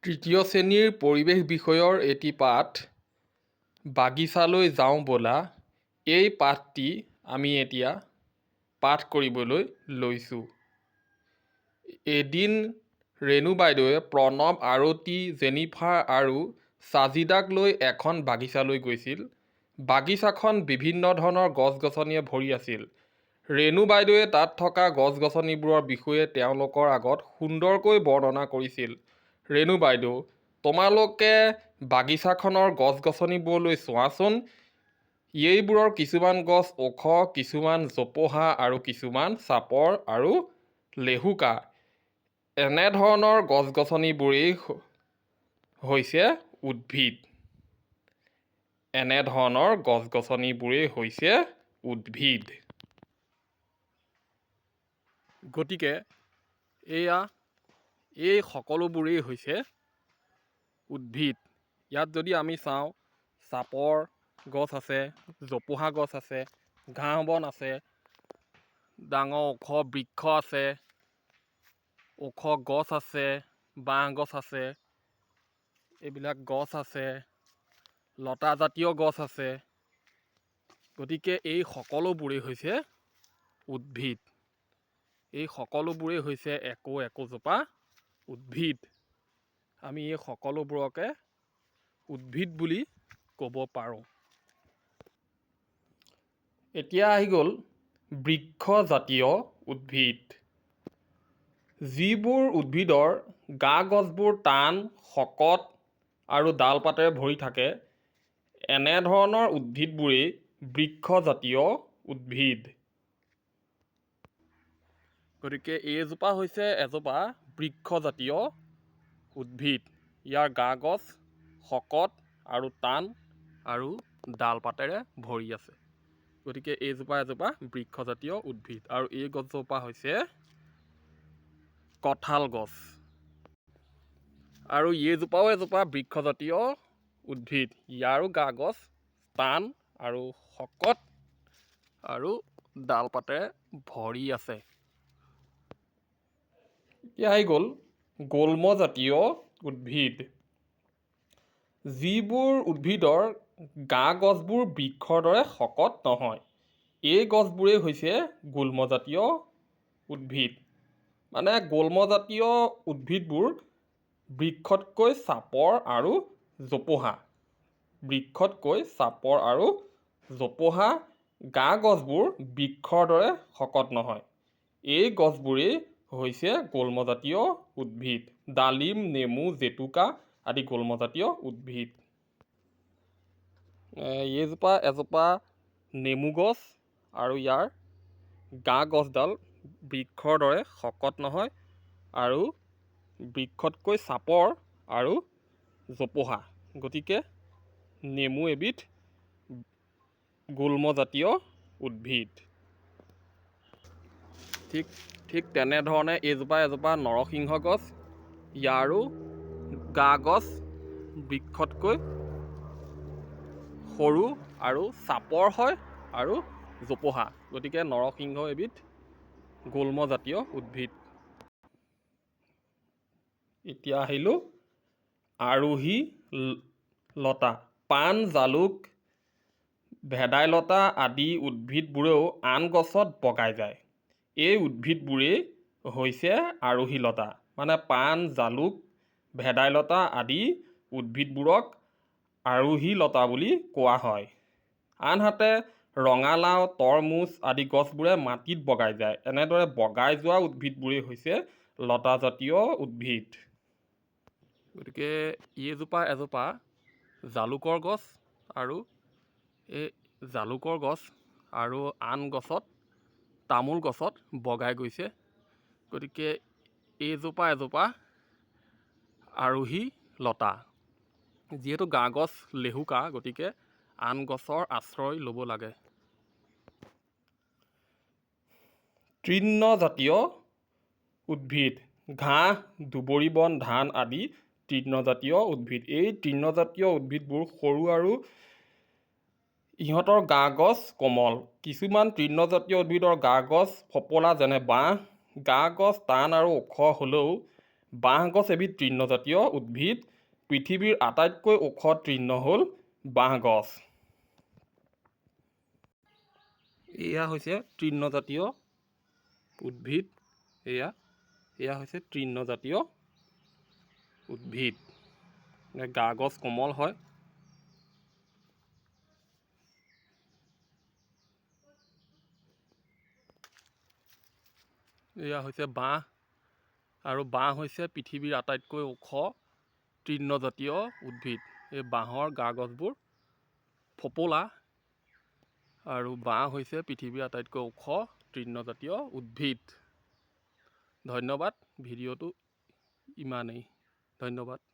তৃতীয় শ্ৰেণীৰ পৰিৱেশ বিষয়ৰ এটি পাঠ বাগিচালৈ যাওঁ ব'লা। এই পাঠটি আমি এতিয়া পাঠ কৰিবলৈ লৈছোঁ। এদিন ৰেণু বাইদেৱে প্ৰণৱ, আৰতি, জেনিফাৰ আৰু ছাজিদাক লৈ এখন বাগিচালৈ গৈছিল। বাগিচাখন বিভিন্ন ধৰণৰ গছ-গছনিয়ে ভৰি আছিল। ৰেণু বাইদেৱে তাত থকা গছ-গছনিবোৰৰ বিষয়ে তেওঁলোকৰ আগত সুন্দৰকৈ বৰ্ণনা কৰিছিল। ৰেণু বাইদেউ, তোমালোকে বাগিচাখনৰ গছ-গছনিবোৰলৈ চোৱাচোন। এইবোৰৰ কিছুমান গছ ওখ, কিছুমান জোপোহা আৰু কিছুমান চাপৰ আৰু লেহুকা। এনেধৰণৰ গছ-গছনিবোৰেই হৈছে উদ্ভিদ। এনেধৰণৰ গছ-গছনিবোৰেই হৈছে উদ্ভিদ। গতিকে এই সকলোবোৰেই হৈছে উদ্ভিদ। ইয়াত যদি আমি চাওঁ, চাপৰ গছ আছে, জোপোহা গছ আছে, ঘাঁহ বন আছে, ডাঙৰ ওখ বৃক্ষ আছে, ওখ গছ আছে, বাঁহ গছ আছে, এইবিলাক গছ আছে, লতাজাতীয় গছ আছে। গতিকে এই সকলোবোৰেই হৈছে উদ্ভিদ। এই সকলোবোৰেই হৈছে একোজোপা উদ্ভিদ। আমি এই সকলোবোৰকে উদ্ভিদ বুলি ক'ব পাৰোঁ। এতিয়া আহি গ'ল বৃক্ষজাতীয় উদ্ভিদ। যিবোৰ উদ্ভিদৰ গা-গছবোৰ টান, শকত আৰু ডাল-পাতেৰে ভৰি থাকে, এনেধৰণৰ উদ্ভিদবোৰেই বৃক্ষজাতীয় উদ্ভিদ। গতিকে এইজোপা হৈছে এজোপা বৃক্ষজাতীয় উদ্ভিদ। ইয়াৰ গা-গছ শকত আৰু টান আৰু ডাল-পাতেৰে ভৰি আছে। গতিকে এইজোপা এজোপা বৃক্ষজাতীয় উদ্ভিদ। আৰু এই গছজোপা হৈছে কঁঠাল গছ। আৰু এইজোপাও এজোপা বৃক্ষজাতীয় উদ্ভিদ। ইয়াৰো গা-গছ টান আৰু শকত আৰু ডাল-পাতেৰে ভৰি আছে। এতিয়া আহি গ'ল গুল্মজাতীয় উদ্ভিদ। যিবোৰ উদ্ভিদৰ গা-গছবোৰ বৃক্ষৰ দৰে শকত নহয়, এই গছবোৰেই হৈছে গুল্মজাতীয় উদ্ভিদ। মানে গুল্মজাতীয় উদ্ভিদবোৰ বৃক্ষতকৈ চাপৰ আৰু জোপোহা। বৃক্ষতকৈ চাপৰ আৰু জোপোহা, গা-গছবোৰ বৃক্ষৰ দৰে শকত নহয়। এই গছবোৰেই হৈছে গুল্মজাতীয় উদ্ভিদ। ডালিম, নেমু, জেতুকা আদি গুল্মজাতীয় উদ্ভিদ। এইজোপা এজোপা নেমু গছ আৰু ইয়াৰ গা-গছডাল বৃক্ষৰ দৰে শকত নহয় আৰু বৃক্ষতকৈ চাপৰ আৰু জোপোহা। গতিকে নেমু এবিধ গুল্মজাতীয় উদ্ভিদ। ঠিক তেনেধৰণে এইজোপা এজোপা নৰসিংহ গছ। ইয়াৰো গা-গছ বৃক্ষতকৈ সৰু আৰু চাপৰ হয় আৰু জোপোহা। গতিকে নৰসিংহ এবিধ গুল্মজাতীয় উদ্ভিদ। এতিয়া আহিলোঁ আৰোহী লতা। পাণ, জালুক, ভেদাইলতা আদি উদ্ভিদবোৰেও আন গছত বগাই যায়। এই উদ্ভিদবোৰেই হৈছে আৰোহী লতা। মানে পাণ, জালুক, ভেদাইলতা আদি উদ্ভিদবোৰক আৰোহী লতা বুলি কোৱা হয়। আনহাতে ৰঙালাও, তৰমুজ আদি গছবোৰে মাটিত বগাই যায়। এনেদৰে বগাই যোৱা উদ্ভিদবোৰেই হৈছে লতাজাতীয় উদ্ভিদ। গতিকে এইজোপা এজোপা জালুকৰ গছ আৰু এই জালুকৰ গছ আৰু আন গছত, তামোল গছত বগাই গৈছে। গতিকে এইজোপা এজোপা আৰোহী লতা। যিহেতু গা-গছ লেহুকা, গতিকে আন গছৰ আশ্ৰয় ল'ব লাগে। তৃণজাতীয় উদ্ভিদ। ঘাঁহ, দুবৰি বন, ধান আদি তৃণজাতীয় উদ্ভিদ। এই তৃণজাতীয় উদ্ভিদবোৰ সৰু আৰু ইহঁতৰ গা-গছ কোমল। কিছুমান তৃণজাতীয় উদ্ভিদৰ গা-গছ ফপলা, যেনে বাঁহ। গা-গছ টান আৰু ওখ হ'লেও বাঁহগছ এবিধ তৃণজাতীয় উদ্ভিদ। পৃথিৱীৰ আটাইতকৈ ওখ তৃণ হ'ল বাঁহগছ। এয়া হৈছে তৃণজাতীয় উদ্ভিদ। এয়া হৈছে তৃণজাতীয় উদ্ভিদ। গা গছ কোমল হয়। এয়া হৈছে বাঁহ, আৰু বাঁহ হৈছে পৃথিৱীৰ আটাইতকৈ ওখ তৃণজাতীয় উদ্ভিদ। এই বাঁহৰ গা গছবোৰ ফপলা, আৰু বাঁহ হৈছে পৃথিৱীৰ আটাইতকৈ ওখ তৃণজাতীয় উদ্ভিদ। ধন্যবাদ। ভিডিঅ'টো ইমানেই। ধন্যবাদ।